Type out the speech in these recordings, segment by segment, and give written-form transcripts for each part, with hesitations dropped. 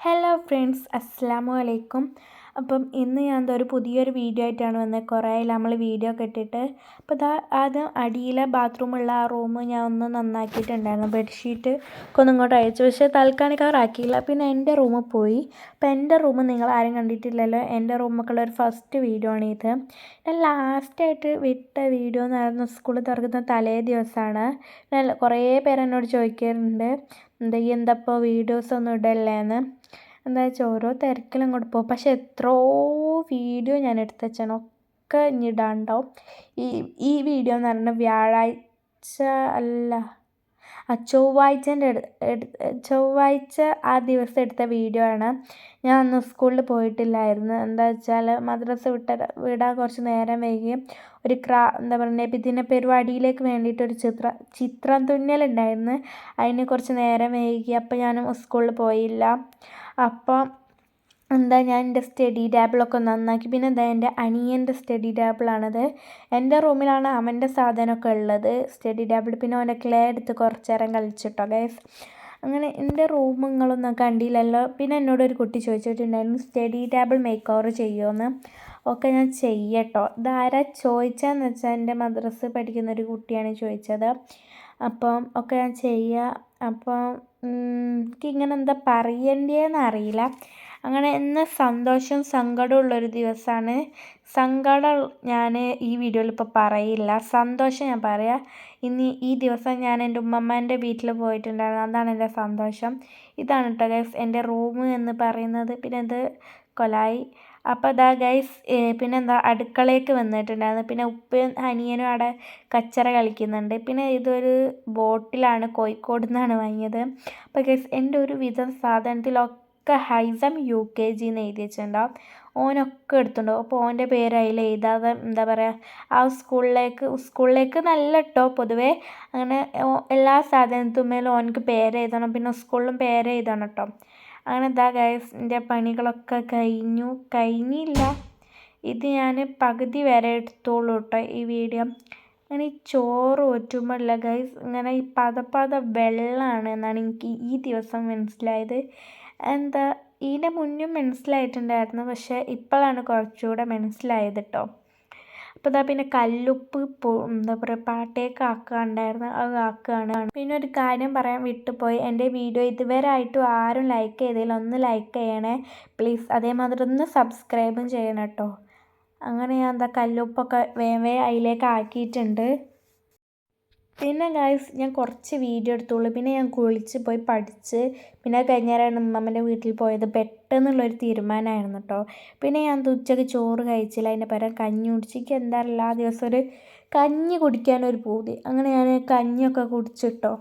Hello friends, അസ്സലാമു അലൈക്കും. അപ്പം ഇന്ന് ഞാൻ ഒരു പുതിയൊരു വീഡിയോ ആയിട്ടാണ് വന്നത്. കുറേ നമ്മൾ വീഡിയോ ഒക്കെ ഇട്ടിട്ട്. അപ്പോൾ ആദ്യം അടിയിലെ ബാത്റൂമുള്ള ആ റൂം ഞാൻ ഒന്ന് നന്നാക്കിയിട്ടുണ്ടായിരുന്നു. ബെഡ്ഷീറ്റ് ഒക്കെ ഒന്ന് ഇങ്ങോട്ട് അയച്ചു, പക്ഷേ തൽക്കാലക്കാറാക്കിയില്ല. പിന്നെ എൻ്റെ റൂമിൽ പോയി. അപ്പോൾ എൻ്റെ റൂം നിങ്ങൾ ആരും കണ്ടിട്ടില്ലല്ലോ. എൻ്റെ റൂമൊക്കെയുള്ള ഒരു ഫസ്റ്റ് വീഡിയോ ആണ് ഇത്. ഞാൻ ലാസ്റ്റായിട്ട് വിട്ട വീഡിയോ എന്ന് പറയുന്നത് സ്കൂളിൽ തുറക്കുന്ന തലേ ദിവസമാണ്. കുറേ പേര് എന്നോട് ചോദിക്കാറുണ്ട്, എന്താപ്പോൾ വീഡിയോസൊന്നും ഇടല്ലേന്ന്. എന്താ വെച്ചാൽ ഓരോ തിരക്കിലും അങ്ങോട്ട് പോകും. പക്ഷെ എത്രയോ വീഡിയോ ഞാൻ എടുത്ത് വെച്ചാണ്, ഒക്കെ ഇനി ഇടാണ്ടാവും. ഈ വീഡിയോ എന്ന് പറയുന്നത് വ്യാഴാഴ്ച അല്ല, ചൊവ്വാഴ്ച ആ ദിവസം എടുത്ത വീഡിയോ ആണ്. ഞാൻ അന്ന് സ്കൂളിൽ പോയിട്ടില്ലായിരുന്നു. എന്താ വെച്ചാൽ മദ്രസ വിടാൻ കുറച്ച് നേരം വൈകി. എന്താ പറയുക, നബിദിന പരിപാടിയിലേക്ക് വേണ്ടിയിട്ടൊരു ചിത്രം തുന്നലുണ്ടായിരുന്നു. അതിന് കുറച്ച് നേരം വൈകി. അപ്പോൾ ഞാൻ സ്കൂളിൽ പോയില്ല. അപ്പോൾ ഞാൻ എൻ്റെ സ്റ്റഡി ടേബിളൊക്കെ നന്നാക്കി. പിന്നെ എൻ്റെ അനിയൻ്റെ സ്റ്റഡി ടേബിളാണത്. എൻ്റെ റൂമിലാണ് അവൻ്റെ സാധനമൊക്കെ ഉള്ളത്, സ്റ്റഡി ടേബിൾ. പിന്നെ അവൻ്റെ ക്ലേ എടുത്ത് കുറച്ച് നേരം കളിച്ചിട്ടോ ഗൈസ്. അങ്ങനെ എൻ്റെ റൂം നിങ്ങളൊന്നും കണ്ടില്ലല്ലോ. പിന്നെ എന്നോടൊരു കുട്ടി ചോദിച്ചിട്ടുണ്ടായിരുന്നു, സ്റ്റഡി ടേബിൾ മേക്ക് ഓവർ ചെയ്യുമോയെന്ന്. ഒക്കെ ഞാൻ ചെയ്യട്ടോ. ഇതാരാ ചോദിച്ചതെന്ന് വെച്ചാൽ എൻ്റെ മദ്രസ പഠിക്കുന്നൊരു കുട്ടിയാണ് ചോദിച്ചത്. അപ്പം ഒക്കെ ഞാൻ ചെയ്യുക. അപ്പം എനിക്കിങ്ങനെ എന്താ പറയേണ്ടതെന്ന് അറിയില്ല. അങ്ങനെ ഇന്ന് സന്തോഷവും സങ്കടമുള്ളൊരു ദിവസമാണ്. സങ്കടം ഞാൻ ഈ വീഡിയോയിൽ ഇപ്പോൾ പറയില്ല, സന്തോഷം ഞാൻ പറയാം. ഈ ദിവസം ഞാൻ എൻ്റെ ഉമ്മമ്മേൻ്റെ വീട്ടിൽ പോയിട്ടുണ്ടായിരുന്നു. അതാണ് എൻ്റെ സന്തോഷം. ഇതാണ് കേട്ടോ ഗൈസ് എൻ്റെ റൂം എന്ന് പറയുന്നത്. പിന്നെ ഇത് കൊലായി. അപ്പോൾ അതാ ഗൈസ്, പിന്നെന്താ അടുക്കളയ്ക്ക് വന്നിട്ടുണ്ടായിരുന്നു. പിന്നെ ഉപ്പയും അനിയനും അവിടെ കച്ചറ കളിക്കുന്നുണ്ട്. പിന്നെ ഇതൊരു ബോട്ടിലാണ്, കോഴിക്കോട് നിന്നാണ് വാങ്ങിയത്. അപ്പോൾ ഗൈസ് എൻ്റെ ഒരു വിധം സാധനത്തിലൊക്കെ ഹൈസം UKG എന്ന് എഴുതി വെച്ചിട്ടുണ്ടാവും. ഓനൊക്കെ എടുത്തിട്ടുണ്ടാവും. അപ്പോൾ ഓൻ്റെ പേര് അതിൽ എഴുതാതെ എന്താ പറയുക, ആ സ്കൂളിലേക്ക് നല്ല കേട്ടോ. പൊതുവേ അങ്ങനെ എല്ലാ സാധനത്തുമ്മേലും ഓനക്ക് പേര് എഴുതണം. പിന്നെ സ്കൂളിലും പേര് എഴുതണം കേട്ടോ. അങ്ങനെ എന്താ ഗൈസ് എൻ്റെ പണികളൊക്കെ കഴിഞ്ഞില്ല. ഇത് ഞാൻ പകുതി വരെ എടുത്തോളൂ കേട്ടോ ഈ വീഡിയോ. അങ്ങനെ ഈ ചോറ് ഊറ്റുമ്പോഴല്ല ഗൈസ്, ഇങ്ങനെ ഈ പത വെള്ളമാണ് എന്നാണ് എനിക്ക് ഈ ദിവസം മനസ്സിലായത്. ഇതിൻ്റെ മുന്നും മനസ്സിലായിട്ടുണ്ടായിരുന്നു, പക്ഷേ ഇപ്പോഴാണ് കുറച്ചുകൂടെ മനസ്സിലായത് കേട്ടോ. അപ്പോൾ പിന്നെ കല്ലുപ്പ് എന്താ പറയുക, പാട്ടേക്ക് ആക്കാണ്ടായിരുന്നു, അത് ആക്കുകയാണ്. പിന്നെ ഒരു കാര്യം പറയാൻ വിട്ടുപോയി, എൻ്റെ വീഡിയോ ഇതുവരെ ആയിട്ടും ആരും ലൈക്ക് ചെയ്തില്ല, ഒന്ന് ലൈക്ക് ചെയ്യണേ പ്ലീസ്. അതേമാതിരി ഒന്ന് സബ്സ്ക്രൈബും ചെയ്യണം കേട്ടോ. അങ്ങനെ ഞാൻ കല്ലുപ്പൊക്കെ വേവേ അതിലേക്ക് ആക്കിയിട്ടുണ്ട്. പിന്നെ ഗൈസ് ഞാൻ കുറച്ച് വീഡിയോ എടുത്തോളൂ. പിന്നെ ഞാൻ കുളിച്ച് പോയി പഠിച്ച്. പിന്നെ കഴിഞ്ഞേരാണ് ഉമ്മമ്മൻ്റെ വീട്ടിൽ പോയത്. പെട്ടെന്നുള്ളൊരു തീരുമാനമായിരുന്നു കേട്ടോ. പിന്നെ ഞാൻ ഉച്ചയ്ക്ക് ചോറ് കഴിച്ചില്ല, അതിൻ്റെ പകരം കഞ്ഞി കുടിച്ചിട്ട് എന്താ അറിയില്ല, ആ ദിവസം ഒരു കഞ്ഞി കുടിക്കാനൊരു പൂതി. അങ്ങനെ ഞാൻ കഞ്ഞിയൊക്കെ കുടിച്ചിട്ടോ.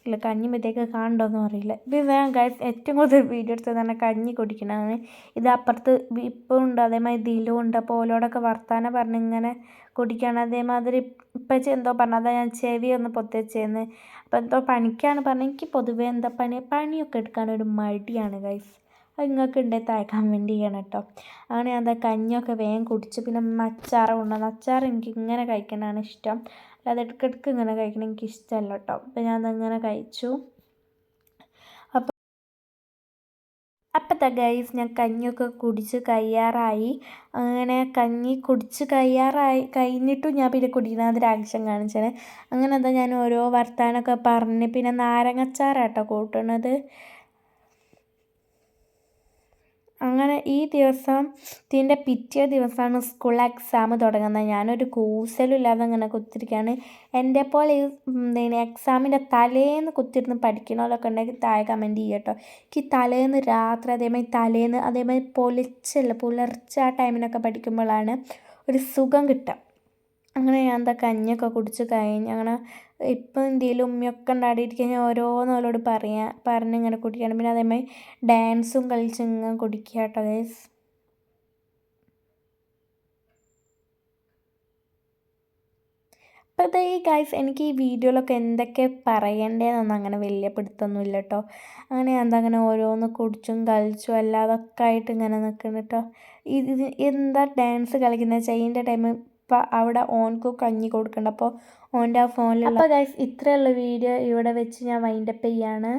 ഇല്ല, കഞ്ഞിമ്പത്തേക്ക് കാണണ്ടോയെന്നും അറിയില്ല. ഇത് ഞാൻ ഗൈസ് ഏറ്റവും കൂടുതൽ വീഡിയോ എടുത്തത് തന്നെ കഞ്ഞി കുടിക്കണതാണ്. ഇത് അപ്പുറത്ത് ഇപ്പം ഉണ്ട്, അതേമാതിരി ഇതിലും ഉണ്ട്. അപ്പോൾ ഓലോടൊക്കെ വർത്താനം പറഞ്ഞ് ഇങ്ങനെ കുടിക്കണം. അതേമാതിരി ഇപ്പം എന്തോ പറഞ്ഞത്, അതാ ഞാൻ ചെവി ഒന്ന് പൊത്തിച്ചേന്ന്. അപ്പോൾ എന്തോ പണിക്കാണ് പറഞ്ഞത്. എനിക്ക് പൊതുവേ എന്താ പണിയൊക്കെ എടുക്കാനൊരു മടിയാണ് ഗൈസ്. അത് നിങ്ങൾക്ക് ഉണ്ടെങ്കിൽ തയ്ക്കാൻ വേണ്ടി ചെയ്യണം കേട്ടോ. അങ്ങനെ ഞാൻ കഞ്ഞിയൊക്കെ വേഗം കുടിച്ച്. പിന്നെ അച്ചാറ് കൊണ്ടുവന്നു. അച്ചാർ എനിക്ക് ഇങ്ങനെ കഴിക്കാനാണ് ഇഷ്ടം, അല്ലാതെ ഇടയ്ക്കിടയ്ക്ക് ഇങ്ങനെ കഴിക്കണം എനിക്ക് ഇഷ്ടമല്ല കേട്ടോ. അപ്പോൾ ഞാൻ അതങ്ങനെ കഴിച്ചു. അപ്പോൾ ഗൈസ് ഞാൻ കഞ്ഞിയൊക്കെ കുടിച്ച് കഴിയാറായി. അങ്ങനെ കഞ്ഞി കുടിച്ച് കഴിഞ്ഞിട്ടും ഞാൻ പിന്നെ കുടിക്കണതിൽ ആക്ഷൻ കാണിച്ചത്. അങ്ങനെ ഞാൻ ഓരോ വർത്താനമൊക്കെ പറഞ്ഞ് പിന്നെ നാരങ്ങച്ചാറാട്ടോ കൂട്ടുന്നത്. അങ്ങനെ ഈ ദിവസം ഇതിൻ്റെ പിറ്റേ ദിവസമാണ് സ്കൂൾ എക്സാം തുടങ്ങുന്നത്. ഞാനൊരു കൂസലുമില്ലാതെ അങ്ങനെ കുത്തിരിക്കുകയാണ്. എൻ്റെ പോലെ എക്സാമിൻ്റെ തലേന്ന് കുത്തിരുന്ന് പഠിക്കണമല്ലൊക്കെ ഉണ്ടെങ്കിൽ താഴെ കമൻറ്റ് ചെയ്യുക കേട്ടോ. എനിക്ക് തലേന്ന് രാത്രി അതേമാതിരി പുലർച്ചെ ആ ടൈമിനൊക്കെ പഠിക്കുമ്പോഴാണ് ഒരു സുഖം കിട്ടുക. അങ്ങനെ ഞാൻ കഞ്ഞിയൊക്കെ കുടിച്ച് കഴിഞ്ഞ് അങ്ങനെ ഇപ്പം എന്തെങ്കിലും ഉമ്മയൊക്കെ ഉണ്ടാടിയിരിക്കാൻ ഞാൻ ഓരോന്നോലോട് പറഞ്ഞിങ്ങനെ കുടിക്കണം. പിന്നെ അതേമാതിരി ഡാൻസും കളിച്ച് ഇങ്ങനെ കുടിക്കുക കേട്ടോ ഗൈസ്. അപ്പോൾ ഈ ഗൈസ് എനിക്ക് ഈ വീഡിയോയിലൊക്കെ എന്തൊക്കെ പറയേണ്ടതെന്നൊന്നും അങ്ങനെ വലിയ പിടുത്തൊന്നുമില്ല കേട്ടോ. അങ്ങനെ അങ്ങനെ ഓരോന്ന് കുടിച്ചും കളിച്ചും അല്ലാതൊക്കെ ആയിട്ട് ഇങ്ങനെ നിൽക്കുന്നു കേട്ടോ. എന്താ ഡാൻസ് കളിക്കുന്നത് ചെയ്യുന്ന ടൈം ഇപ്പം അവിടെ ഓൻക്ക് കഞ്ഞി കൊടുക്കണ്ട. അപ്പോൾ ഓൻ്റെ ആ ഫോണിലുള്ള. അപ്പോൾ ഗൈസ് ഇത്രയുള്ള വീഡിയോ ഇവിടെ വെച്ച് ഞാൻ വൈൻഡപ്പ് ചെയ്യാണ്.